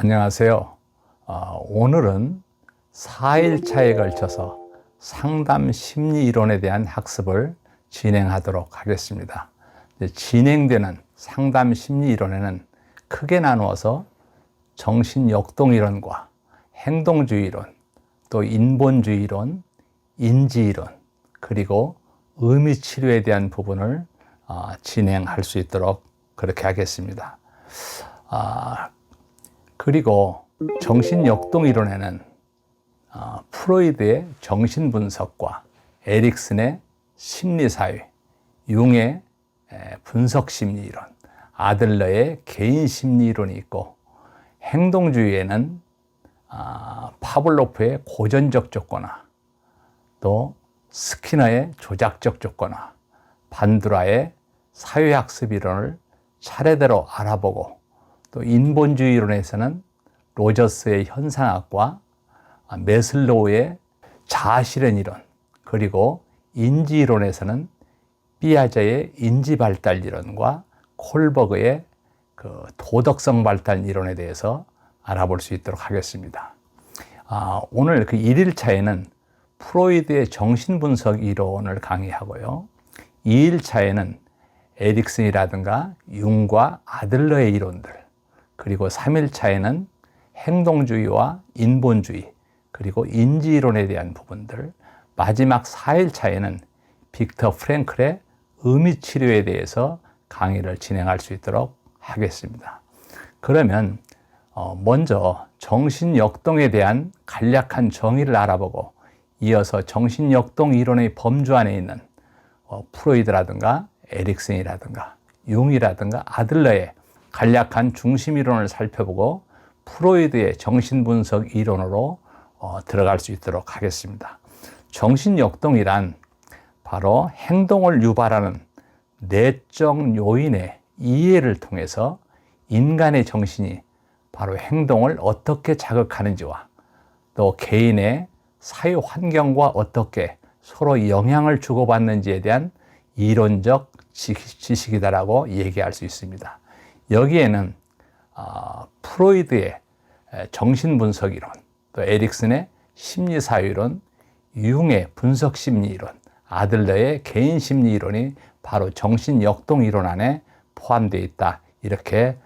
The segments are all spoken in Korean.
안녕하세요. 오늘은 4일차에 걸쳐서 상담 심리 이론에 대한 학습을 진행하도록 하겠습니다. 진행되는 상담 심리 이론에는 크게 나누어서 정신역동 이론과 행동주의 이론, 또 인본주의 이론, 인지 이론, 그리고 의미치료에 대한 부분을 진행할 수 있도록 그렇게 하겠습니다. 그리고 정신역동 이론에는 프로이드의 정신분석과 에릭슨의 심리사회, 융의 분석심리 이론, 아들러의 개인심리 이론이 있고, 행동주의에는 파블로프의 고전적 조건화, 또 스키너의 조작적 조건화, 반두라의 사회학습 이론을 차례대로 알아보고, 또 인본주의 이론에서는 로저스의 현상학과 메슬로우의 자아실현 이론, 그리고 인지 이론에서는 삐아제의 인지 발달 이론과 콜버그의 도덕성 발달 이론에 대해서 알아볼 수 있도록 하겠습니다. 오늘 1일차에는 프로이드의 정신분석 이론을 강의하고요. 2일차에는 에릭슨이라든가 융과 아들러의 이론들, 그리고 3일차에는 행동주의와 인본주의, 그리고 인지이론에 대한 부분들, 마지막 4일차에는 빅터 프랭클의 의미치료에 대해서 강의를 진행할 수 있도록 하겠습니다. 그러면 먼저 정신역동에 대한 간략한 정의를 알아보고, 이어서 정신역동 이론의 범주 안에 있는 프로이드라든가 에릭슨이라든가 융이라든가 아들러의 간략한 중심이론을 살펴보고 프로이드의 정신분석 이론으로 들어갈 수 있도록 하겠습니다. 정신역동이란 바로 행동을 유발하는 내적 요인의 이해를 통해서 인간의 정신이 바로 행동을 어떻게 자극하는지와 또 개인의 사회 환경과 어떻게 서로 영향을 주고받는지에 대한 이론적 지식이다라고 얘기할 수 있습니다. 여기에는 프로이드의 정신분석 이론, 또 에릭슨의 심리사회이론, 융의 분석심리 이론, 아들러의 개인심리 이론이 바로 정신역동 이론 안에 포함되어 있다, 이렇게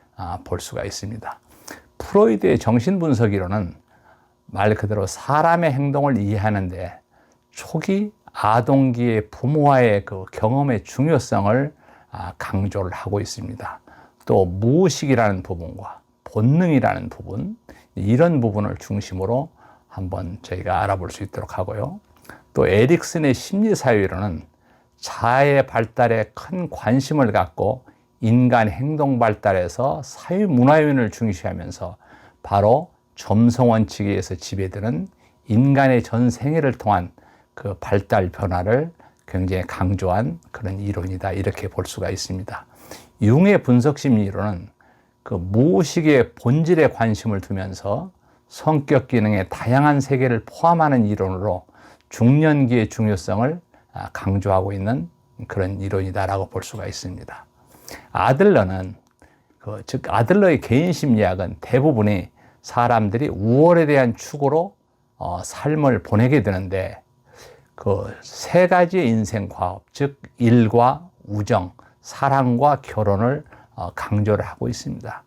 볼 수가 있습니다. 프로이드의 정신분석 이론은 말 그대로 사람의 행동을 이해하는데 초기 아동기의 부모와의 경험의 중요성을 강조를 하고 있습니다. 또 무의식이라는 부분과 본능이라는 부분, 이런 부분을 중심으로 한번 저희가 알아볼 수 있도록 하고요. 또 에릭슨의 심리사회론은 자아의 발달에 큰 관심을 갖고 인간 행동 발달에서 사회문화요인을 중시하면서 바로 점성원칙에 의해서 지배되는 인간의 전 생애를 통한 그 발달 변화를 굉장히 강조한 그런 이론이다, 이렇게 볼 수가 있습니다. 융의 분석심리 이론은 무의식의 본질에 관심을 두면서 성격 기능의 다양한 세계를 포함하는 이론으로 중년기의 중요성을 강조하고 있는 그런 이론이다라고 볼 수가 있습니다. 아들러는 즉 아들러의 개인심리학은 대부분이 사람들이 우월에 대한 추구로 삶을 보내게 되는데, 세 가지의 인생 과업, 즉 일과 우정, 사랑과 결혼을 강조를 하고 있습니다.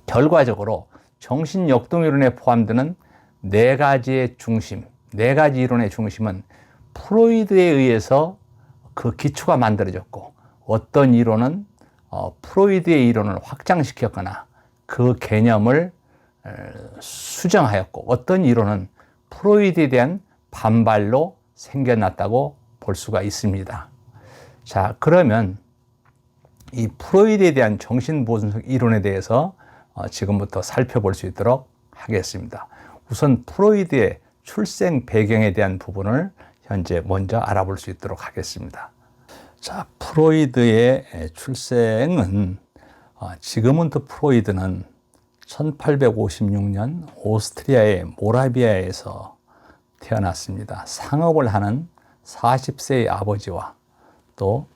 결과적으로 정신역동이론에 포함되는 네 가지의 중심, 네 가지 이론의 중심은 프로이드에 의해서 그 기초가 만들어졌고, 어떤 이론은 프로이드의 이론을 확장시켰거나 그 개념을 수정하였고, 어떤 이론은 프로이드에 대한 반발로 생겨났다고 볼 수가 있습니다. 자, 그러면 이 프로이드에 대한 정신분석 이론에 대해서 지금부터 살펴볼 수 있도록 하겠습니다. 우선 프로이드의 출생 배경에 대한 부분을 현재 먼저 알아볼 수 있도록 하겠습니다. 자, 프로이드의 출생은 지금은 또 프로이드는 1856년 오스트리아의 모라비아에서 태어났습니다. 상업을 하는 40세의 아버지와 또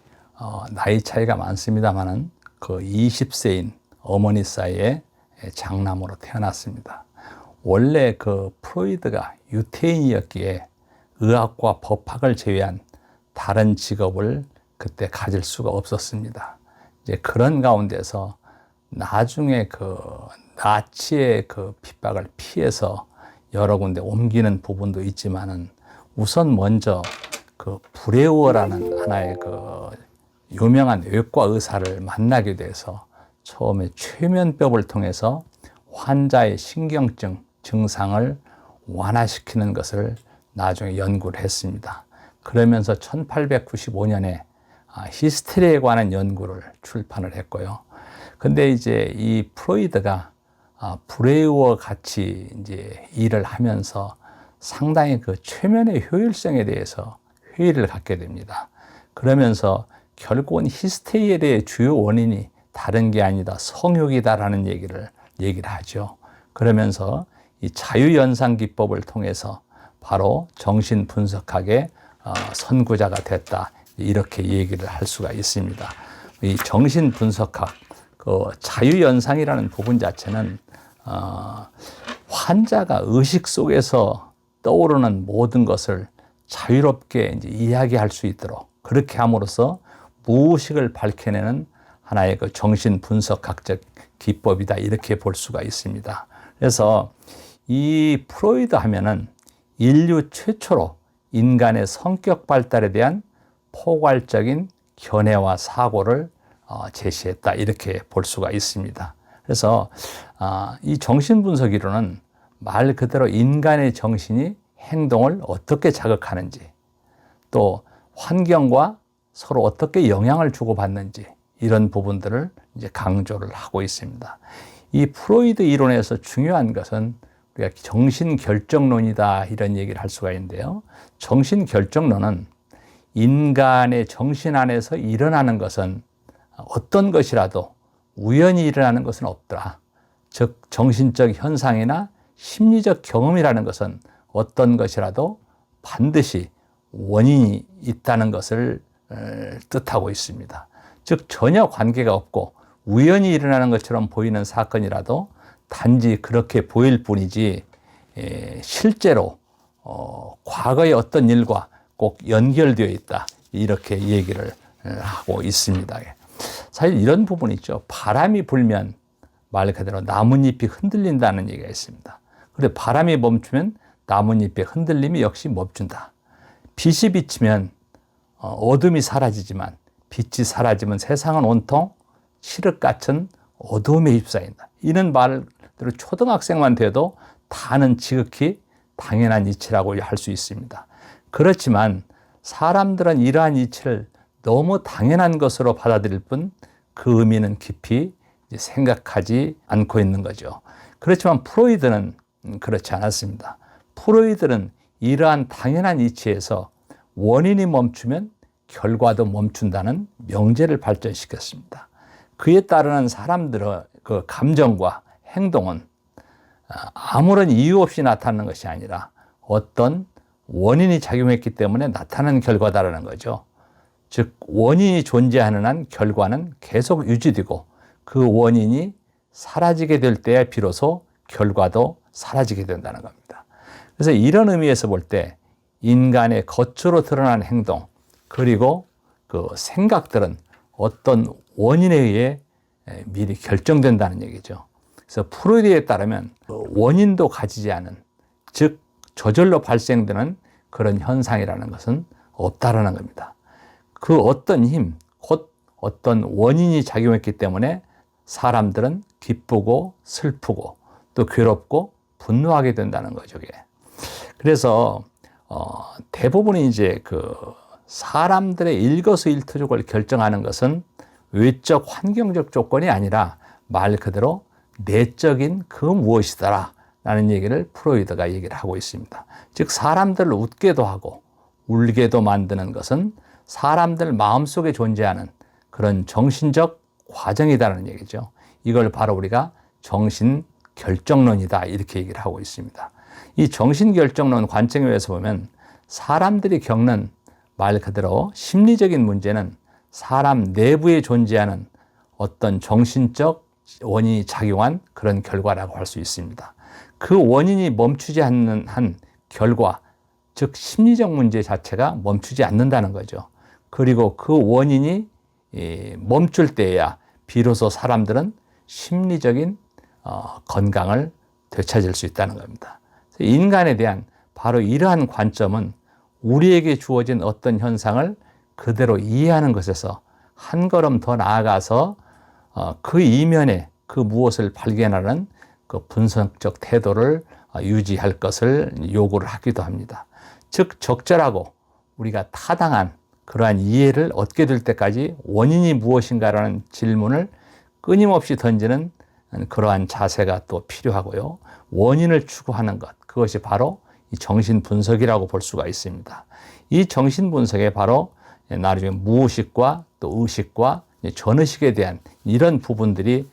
나이 차이가 많습니다만은 그 20세인 어머니 사이에 장남으로 태어났습니다. 원래 그 프로이드가 유태인이었기에 의학과 법학을 제외한 다른 직업을 그때 가질 수가 없었습니다. 이제 그런 가운데서 나중에 그 나치의 그 핍박을 피해서 여러 군데 옮기는 부분도 있지만은 우선 먼저 그 브레우어라는 하나의 그 유명한 외과 의사를 만나게 돼서 처음에 최면법을 통해서 환자의 신경증 증상을 완화시키는 것을 나중에 연구를 했습니다. 그러면서 1895년에 히스테리에 관한 연구를 출판을 했고요. 근데 이제 이 프로이드가 브레우어 같이 이제 일을 하면서 상당히 그 최면의 효율성에 대해서 회의를 갖게 됩니다. 그러면서 결국은 히스테리의 주요 원인이 다른 게 아니다 성욕이다라는 얘기를 하죠. 그러면서 이 자유연상 기법을 통해서 바로 정신분석학의 선구자가 됐다, 이렇게 얘기를 할 수가 있습니다. 이 정신분석학, 그 자유연상이라는 부분 자체는 환자가 의식 속에서 떠오르는 모든 것을 자유롭게 이제 이야기할 수 있도록 그렇게 함으로써 무의식을 밝혀내는 하나의 그 정신분석학적 기법이다, 이렇게 볼 수가 있습니다. 그래서 이 프로이드 하면은 인류 최초로 인간의 성격 발달에 대한 포괄적인 견해와 사고를 제시했다, 이렇게 볼 수가 있습니다. 그래서 이 정신분석 이론은 말 그대로 인간의 정신이 행동을 어떻게 자극하는지, 또 환경과 서로 어떻게 영향을 주고받는지, 이런 부분들을 이제 강조를 하고 있습니다. 이 프로이드 이론에서 중요한 것은 우리가 정신결정론이다, 이런 얘기를 할 수가 있는데요. 정신결정론은 인간의 정신 안에서 일어나는 것은 어떤 것이라도 우연히 일어나는 것은 없더라. 즉 정신적 현상이나 심리적 경험이라는 것은 어떤 것이라도 반드시 원인이 있다는 것을 뜻하고 있습니다. 즉 전혀 관계가 없고 우연히 일어나는 것처럼 보이는 사건이라도 단지 그렇게 보일 뿐이지 실제로 과거의 어떤 일과 꼭 연결되어 있다, 이렇게 얘기를 하고 있습니다. 사실 이런 부분이 있죠. 바람이 불면 말 그대로 나뭇잎이 흔들린다는 얘기가 있습니다. 그런데 바람이 멈추면 나뭇잎의 흔들림이 역시 멈춘다. 빛이 비치면 어둠이 사라지지만 빛이 사라지면 세상은 온통 칠흑 같은 어둠에 휩싸인다. 이는 말대로 초등학생만 돼도 다 아는 지극히 당연한 이치라고 할 수 있습니다. 그렇지만 사람들은 이러한 이치를 너무 당연한 것으로 받아들일 뿐 그 의미는 깊이 생각하지 않고 있는 거죠. 그렇지만 프로이드는 그렇지 않았습니다. 프로이드는 이러한 당연한 이치에서 원인이 멈추면 결과도 멈춘다는 명제를 발전시켰습니다. 그에 따르는 사람들의 그 감정과 행동은 아무런 이유 없이 나타나는 것이 아니라 어떤 원인이 작용했기 때문에 나타나는 결과다라는 거죠. 즉 원인이 존재하는 한 결과는 계속 유지되고 그 원인이 사라지게 될 때에 비로소 결과도 사라지게 된다는 겁니다. 그래서 이런 의미에서 볼 때 인간의 겉으로 드러난 행동 그리고 그 생각들은 어떤 원인에 의해 미리 결정된다는 얘기죠. 그래서 프로이드에 따르면 원인도 가지지 않은, 즉 저절로 발생되는 그런 현상이라는 것은 없다라는 겁니다. 그 어떤 힘, 곧 어떤 원인이 작용했기 때문에 사람들은 기쁘고 슬프고 또 괴롭고 분노하게 된다는 거죠. 그래서 대부분이 이제 그 사람들의 일거수일투족을 결정하는 것은 외적 환경적 조건이 아니라 말 그대로 내적인 그 무엇이더라 라는 얘기를 프로이드가 얘기를 하고 있습니다. 즉 사람들을 웃게도 하고 울게도 만드는 것은 사람들 마음속에 존재하는 그런 정신적 과정이다라는 얘기죠. 이걸 바로 우리가 정신결정론이다, 이렇게 얘기를 하고 있습니다. 이 정신결정론 관점에 의해서 보면 사람들이 겪는 말 그대로 심리적인 문제는 사람 내부에 존재하는 어떤 정신적 원인이 작용한 그런 결과라고 할 수 있습니다. 그 원인이 멈추지 않는 한 결과, 즉 심리적 문제 자체가 멈추지 않는다는 거죠. 그리고 그 원인이 멈출 때야 비로소 사람들은 심리적인 건강을 되찾을 수 있다는 겁니다. 인간에 대한 바로 이러한 관점은 우리에게 주어진 어떤 현상을 그대로 이해하는 것에서 한 걸음 더 나아가서 그 이면에 그 무엇을 발견하는 그 분석적 태도를 유지할 것을 요구를 하기도 합니다. 즉 적절하고 우리가 타당한 그러한 이해를 얻게 될 때까지 원인이 무엇인가라는 질문을 끊임없이 던지는 그러한 자세가 또 필요하고요. 원인을 추구하는 것, 그것이 바로 이 정신분석이라고 볼 수가 있습니다. 이 정신분석에 바로 나중에 무의식과 또 의식과 전의식에 대한 이런 부분들이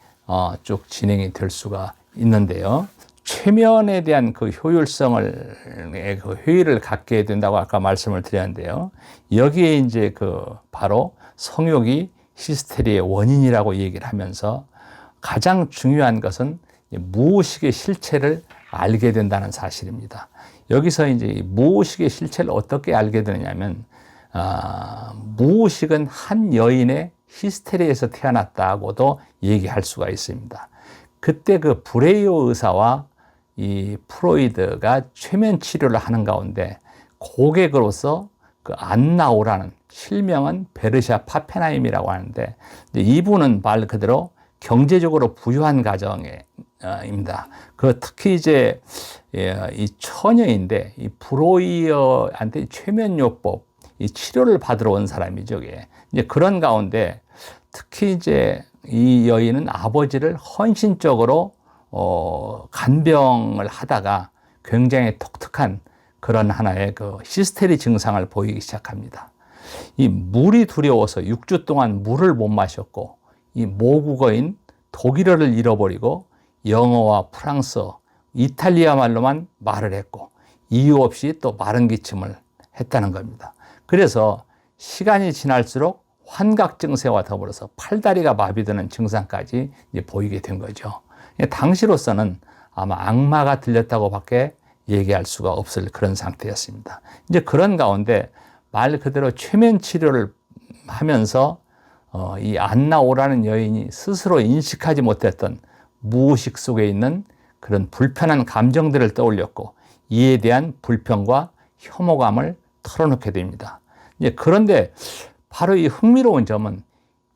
쭉 진행이 될 수가 있는데요. 최면에 대한 그 효율성을, 그 효율을 갖게 된다고 아까 말씀을 드렸는데요. 여기에 이제 바로 성욕이 히스테리의 원인이라고 얘기를 하면서 가장 중요한 것은 무의식의 실체를 알게 된다는 사실입니다. 여기서 이제 무의식의 실체를 어떻게 알게 되느냐면, 무의식은 한 여인의 히스테리에서 태어났다고도 얘기할 수가 있습니다. 그때 그 브레이어 의사와 이 프로이드가 최면 치료를 하는 가운데 고객으로서 그 안나오라는, 실명은 베르샤 파펜하임이라고 하는데, 이분은 말 그대로 경제적으로 부유한 가정입니다. 특히 이제 이 처녀인데 이 브로이어한테 최면요법 이 치료를 받으러 온 사람이죠. 이제 그런 가운데 특히 이제 이 여인은 아버지를 헌신적으로 간병을 하다가 굉장히 독특한 그런 하나의 그 히스테리 증상을 보이기 시작합니다. 이 물이 두려워서 6주 동안 물을 못 마셨고, 이 모국어인 독일어를 잃어버리고 영어와 프랑스어, 이탈리아 말로만 말을 했고, 이유 없이 또 마른 기침을 했다는 겁니다. 그래서 시간이 지날수록 환각 증세와 더불어서 팔다리가 마비되는 증상까지 보이게 된 거죠. 당시로서는 아마 악마가 들렸다고 밖에 얘기할 수가 없을 그런 상태였습니다. 이제 그런 가운데 말 그대로 최면 치료를 하면서 이 안나오라는 여인이 스스로 인식하지 못했던 무의식 속에 있는 그런 불편한 감정들을 떠올렸고, 이에 대한 불평과 혐오감을 털어놓게 됩니다. 그런데 바로 이 흥미로운 점은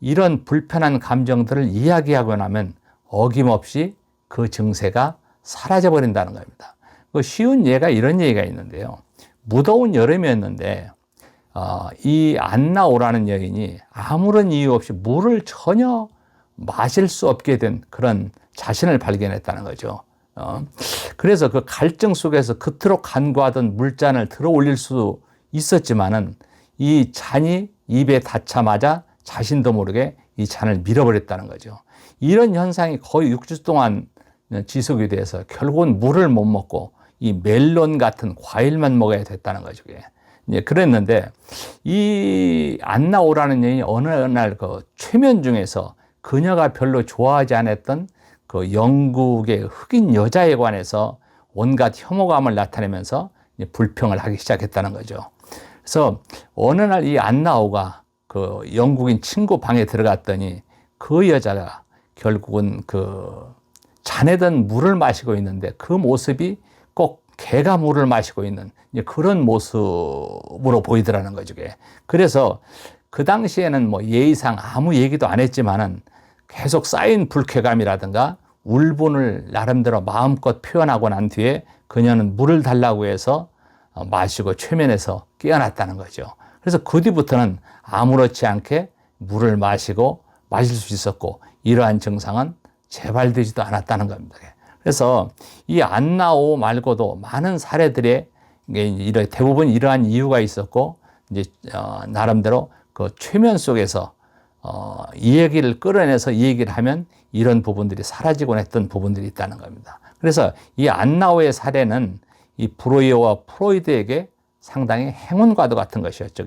이런 불편한 감정들을 이야기하고 나면 어김없이 그 증세가 사라져버린다는 겁니다. 쉬운 예가 이런 얘기가 있는데요. 무더운 여름이었는데 이 안나오라는 여인이 아무런 이유 없이 물을 전혀 마실 수 없게 된 그런 자신을 발견했다는 거죠. 그래서 그 갈증 속에서 그토록 간구하던 물잔을 들어 올릴 수 있었지만은 이 잔이 입에 닿자마자 자신도 모르게 이 잔을 밀어버렸다는 거죠. 이런 현상이 거의 6주 동안 지속이 돼서 결국은 물을 못 먹고 이 멜론 같은 과일만 먹어야 됐다는 거죠. 그랬는데 이 안나오라는 여인이 어느 날 그 최면 중에서 그녀가 별로 좋아하지 않았던 그 영국의 흑인 여자에 관해서 온갖 혐오감을 나타내면서 불평을 하기 시작했다는 거죠. 그래서 어느 날 이 안나오가 그 영국인 친구 방에 들어갔더니 그 여자가 결국은 그 잔에던 물을 마시고 있는데 그 모습이 꼭 개가 물을 마시고 있는 그런 모습으로 보이더라는 거죠. 그래서 그 당시에는 뭐 예의상 아무 얘기도 안 했지만은 계속 쌓인 불쾌감이라든가 울분을 나름대로 마음껏 표현하고 난 뒤에 그녀는 물을 달라고 해서 마시고 최면에서 깨어났다는 거죠. 그래서 그 뒤부터는 아무렇지 않게 물을 마시고 마실 수 있었고, 이러한 증상은 재발되지도 않았다는 겁니다. 그래서 이 안나오 말고도 많은 사례들에 대부분 이러한 이유가 있었고, 이제 나름대로 그 최면 속에서 이 얘기를 끌어내서 이 얘기를 하면 이런 부분들이 사라지곤 했던 부분들이 있다는 겁니다. 그래서 이 안나오의 사례는 이 브로이어와 프로이드에게 상당히 행운과도 같은 것이었죠.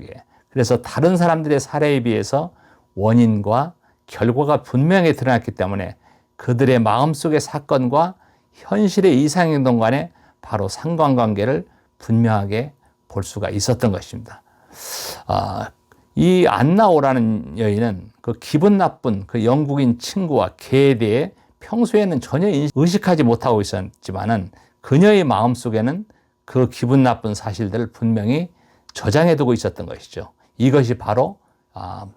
그래서 다른 사람들의 사례에 비해서 원인과 결과가 분명히 드러났기 때문에 그들의 마음속의 사건과 현실의 이상행동 간에 바로 상관관계를 분명하게 볼 수가 있었던 것입니다. 이 안나오라는 여인은 그 기분 나쁜 그 영국인 친구와 개에 대해 평소에는 전혀 의식하지 못하고 있었지만은 그녀의 마음속에는 그 기분 나쁜 사실들을 분명히 저장해두고 있었던 것이죠. 이것이 바로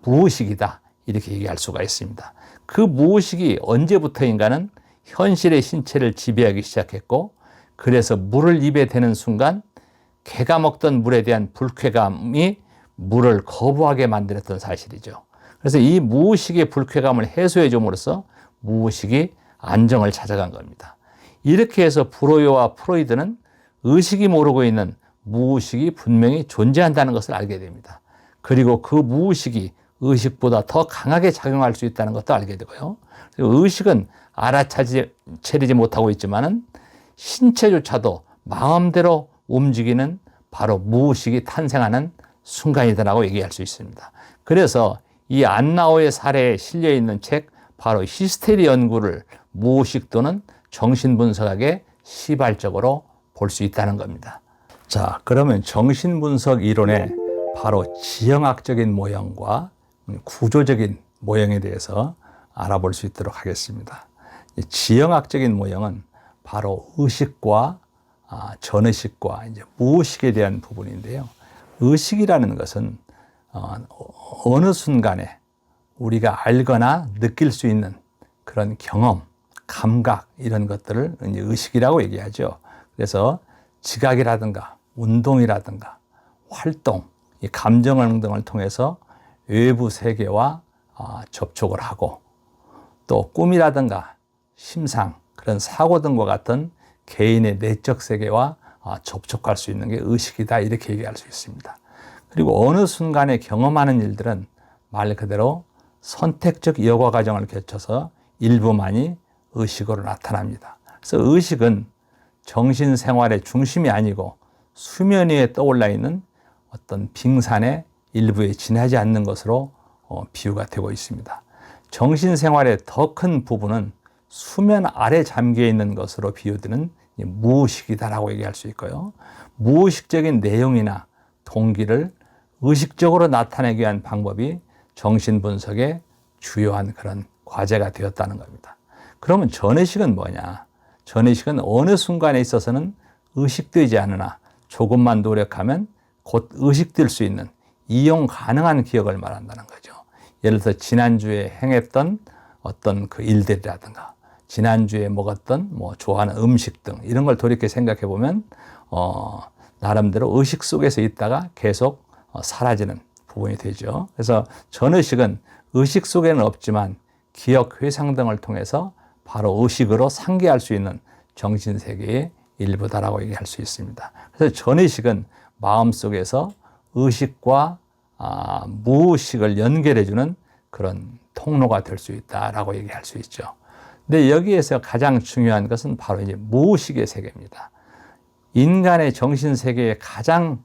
무의식이다, 이렇게 얘기할 수가 있습니다. 그 무의식이 언제부터인가는 현실의 신체를 지배하기 시작했고, 그래서 물을 입에 대는 순간 개가 먹던 물에 대한 불쾌감이 물을 거부하게 만들었던 사실이죠. 그래서 이 무의식의 불쾌감을 해소해 줌으로써 무의식이 안정을 찾아간 겁니다. 이렇게 해서 브로이와 프로이드는 의식이 모르고 있는 무의식이 분명히 존재한다는 것을 알게 됩니다. 그리고 그 무의식이 의식보다 더 강하게 작용할 수 있다는 것도 알게 되고요. 의식은 알아차리지 못하고 있지만은 신체조차도 마음대로 움직이는 바로 무의식이 탄생하는 순간이다라고 얘기할 수 있습니다. 그래서 이 안나오의 사례에 실려 있는 책, 바로 히스테리 연구를 무의식 또는 정신분석학의 시발적으로 볼 수 있다는 겁니다. 자, 그러면 정신분석 이론의 바로 지형학적인 모형과 구조적인 모형에 대해서 알아볼 수 있도록 하겠습니다. 지형학적인 모형은 바로 의식과 전의식과 이제 무의식에 대한 부분인데요. 의식이라는 것은 어느 순간에 우리가 알거나 느낄 수 있는 그런 경험, 감각, 이런 것들을 이제 의식이라고 얘기하죠. 그래서 지각이라든가 운동이라든가 활동, 이 감정 등을 통해서 외부 세계와 접촉을 하고, 또 꿈이라든가 심상, 그런 사고 등과 같은 개인의 내적 세계와 접촉할 수 있는 게 의식이다, 이렇게 얘기할 수 있습니다. 그리고 어느 순간에 경험하는 일들은 말 그대로 선택적 여과 과정을 거쳐서 일부만이 의식으로 나타납니다. 그래서 의식은 정신생활의 중심이 아니고 수면 위에 떠올라 있는 어떤 빙산의 일부에 지나지 않는 것으로 비유가 되고 있습니다. 정신생활의 더 큰 부분은 수면 아래 잠겨 있는 것으로 비유되는 무의식이다라고 얘기할 수 있고요. 무의식적인 내용이나 동기를 의식적으로 나타내기 위한 방법이 정신분석의 주요한 그런 과제가 되었다는 겁니다. 그러면 전의식은 뭐냐? 전의식은 어느 순간에 있어서는 의식되지 않으나 조금만 노력하면 곧 의식될 수 있는 이용 가능한 기억을 말한다는 거죠. 예를 들어 지난주에 행했던 어떤 그 일들이라든가 지난주에 먹었던 좋아하는 음식 등 이런 걸 돌이켜 생각해 보면 나름대로 의식 속에서 있다가 계속 사라지는 부분이 되죠. 그래서 전의식은 의식 속에는 없지만 기억 회상 등을 통해서 바로 의식으로 상기할 수 있는 정신세계의 일부다라고 얘기할 수 있습니다. 그래서 전의식은 마음속에서 의식과 무의식을 연결해주는 그런 통로가 될 수 있다라고 얘기할 수 있죠. 근데 여기에서 가장 중요한 것은 바로 이제 무의식의 세계입니다. 인간의 정신세계의 가장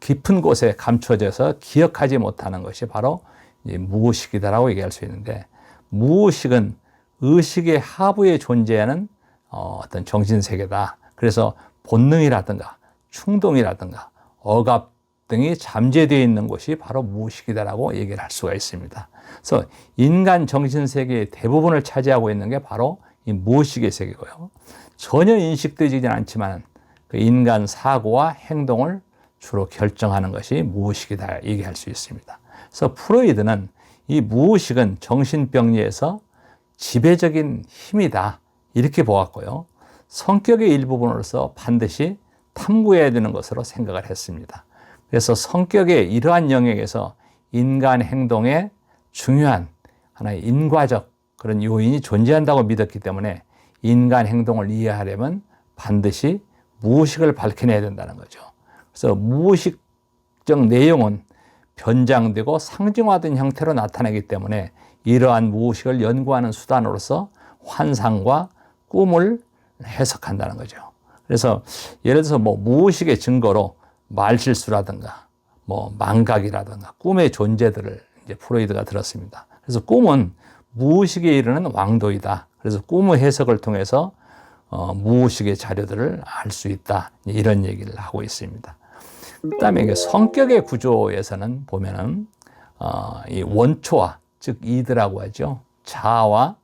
깊은 곳에 감춰져서 기억하지 못하는 것이 바로 이제 무의식이다라고 얘기할 수 있는데, 무의식은 의식의 하부에 존재하는 어떤 정신세계다. 그래서 본능이라든가 충동이라든가 억압 등이 잠재되어 있는 곳이 바로 무의식이다라고 얘기를 할 수가 있습니다. 그래서 인간 정신세계의 대부분을 차지하고 있는 게 바로 이 무의식의 세계고요. 전혀 인식되지는 않지만 그 인간 사고와 행동을 주로 결정하는 것이 무의식이다 얘기할 수 있습니다. 그래서 프로이드는 이 무의식은 정신병리에서 지배적인 힘이다 이렇게 보았고요. 성격의 일부분으로서 반드시 탐구해야 되는 것으로 생각을 했습니다. 그래서 성격의 이러한 영역에서 인간 행동에 중요한 하나의 인과적 그런 요인이 존재한다고 믿었기 때문에 인간 행동을 이해하려면 반드시 무의식을 밝혀내야 된다는 거죠. 그래서 무의식적 내용은 변장되고 상징화된 형태로 나타나기 때문에 이러한 무의식을 연구하는 수단으로서 환상과 꿈을 해석한다는 거죠. 그래서 예를 들어서 무의식의 증거로 말실수라든가 망각이라든가 꿈의 존재들을 이제 프로이드가 들었습니다. 그래서 꿈은 무의식에 이르는 왕도이다. 그래서 꿈의 해석을 통해서 무의식의 자료들을 알 수 있다. 이런 얘기를 하고 있습니다. 그 다음에 성격의 구조에서는 보면은 이 원초와, 즉 이드라고 하죠. 자아와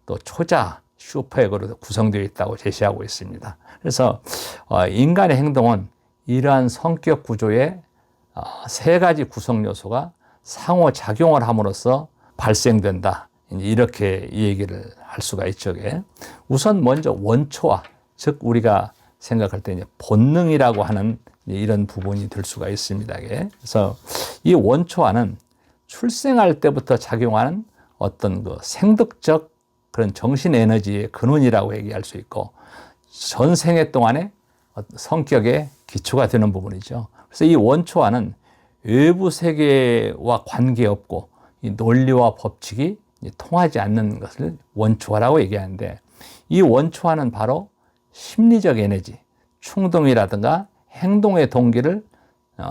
또 초자, 슈퍼에고로 구성되어 있다고 제시하고 있습니다. 그래서 인간의 행동은 이러한 성격 구조의 세 가지 구성 요소가 상호작용을 함으로써 발생된다. 이렇게 얘기를 할 수가 있죠. 우선 먼저 원초와, 즉 우리가 생각할 때 이제 본능이라고 하는 이런 부분이 될 수가 있습니다. 그래서 이 원초와는 출생할 때부터 작용하는 어떤 그 생득적 그런 정신 에너지의 근원이라고 얘기할 수 있고, 전 생애 동안의 성격의 기초가 되는 부분이죠. 그래서 이 원초와는 외부 세계와 관계없고 이 논리와 법칙이 통하지 않는 것을 원초화라고 얘기하는데, 이 원초화는 바로 심리적 에너지, 충동이라든가 행동의 동기를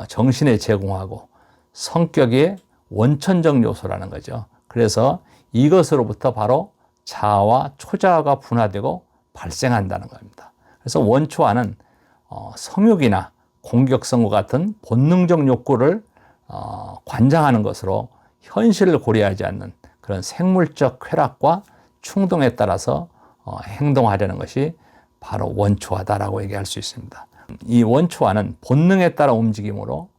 정신에 제공하고 성격의 원천적 요소라는 거죠. 그래서 이것으로부터 바로 자아와 초자아가 분화되고 발생한다는 겁니다. 그래서 원초화는 성욕이나 공격성과 같은 본능적 욕구를 관장하는 것으로 현실을 고려하지 않는 그런 생물적 쾌락과 충동에 따라서 행동하려는 것이 바로 원초화다라고 얘기할 수 있습니다. 이 원초화는 본능에 따라 움직이므로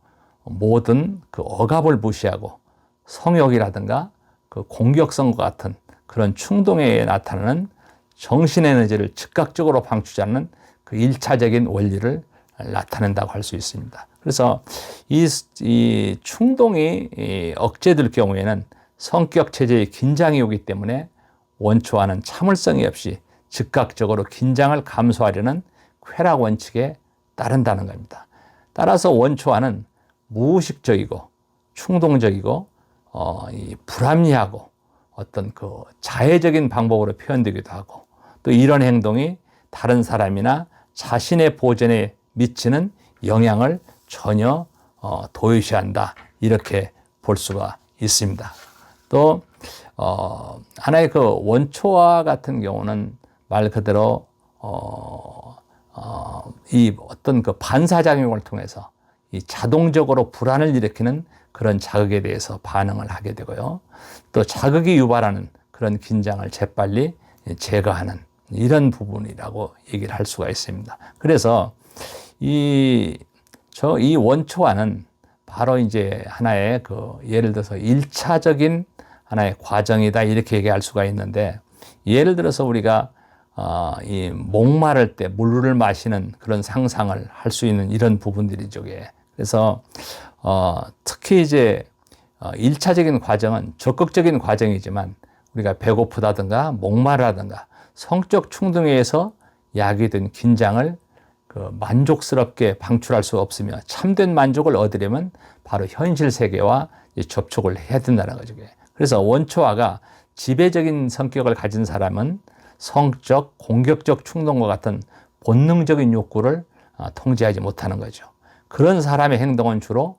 모든 그 억압을 무시하고 성욕이라든가 그 공격성과 같은 그런 충동에 나타나는 정신 에너지를 즉각적으로 방출하는 그 1차적인 원리를 나타낸다고 할 수 있습니다. 그래서 이 충동이 억제될 경우에는 성격 체제의 긴장이 오기 때문에 원초화는 참을성이 없이 즉각적으로 긴장을 감소하려는 쾌락 원칙에 따른다는 겁니다. 따라서 원초화는 무의식적이고 충동적이고 불합리하고 어떤 그 자해적인 방법으로 표현되기도 하고, 또 이런 행동이 다른 사람이나 자신의 보전에 미치는 영향을 전혀 도외시한다, 이렇게 볼 수가 있습니다. 또 하나의 그 원초화 같은 경우는 말 그대로 이 어떤 그 반사작용을 통해서 이 자동적으로 불안을 일으키는 그런 자극에 대해서 반응을 하게 되고요. 또 자극이 유발하는 그런 긴장을 재빨리 제거하는 이런 부분이라고 얘기를 할 수가 있습니다. 그래서 이 원초화는 바로 이제 하나의 그 예를 들어서 1차적인 하나의 과정이다, 이렇게 얘기할 수가 있는데, 예를 들어서 우리가 이 목마를 때 물을 마시는 그런 상상을 할 수 있는 이런 부분들이죠. 그래서 특히 이제 1차적인 과정은 적극적인 과정이지만 우리가 배고프다든가 목마르다든가 성적 충동에 의해서 야기된 긴장을 그 만족스럽게 방출할 수 없으며 참된 만족을 얻으려면 바로 현실 세계와 접촉을 해야 된다는 거죠. 그래서 원초화가 지배적인 성격을 가진 사람은 성적, 공격적 충동과 같은 본능적인 욕구를 통제하지 못하는 거죠. 그런 사람의 행동은 주로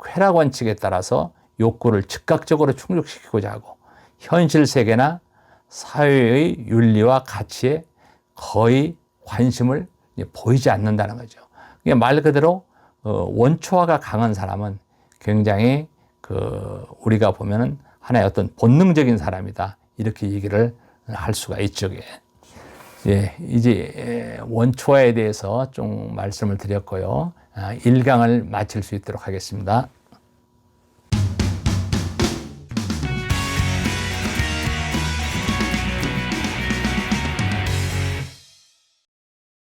쾌락 원칙에 따라서 욕구를 즉각적으로 충족시키고자 하고, 현실 세계나 사회의 윤리와 가치에 거의 관심을 보이지 않는다는 거죠. 말 그대로 원초화가 강한 사람은 굉장히 우리가 보면은 하나의 어떤 본능적인 사람이다, 이렇게 얘기를 할 수가 있죠. 예, 이제 원초화에 대해서 좀 말씀을 드렸고요. 1강을 마칠 수 있도록 하겠습니다.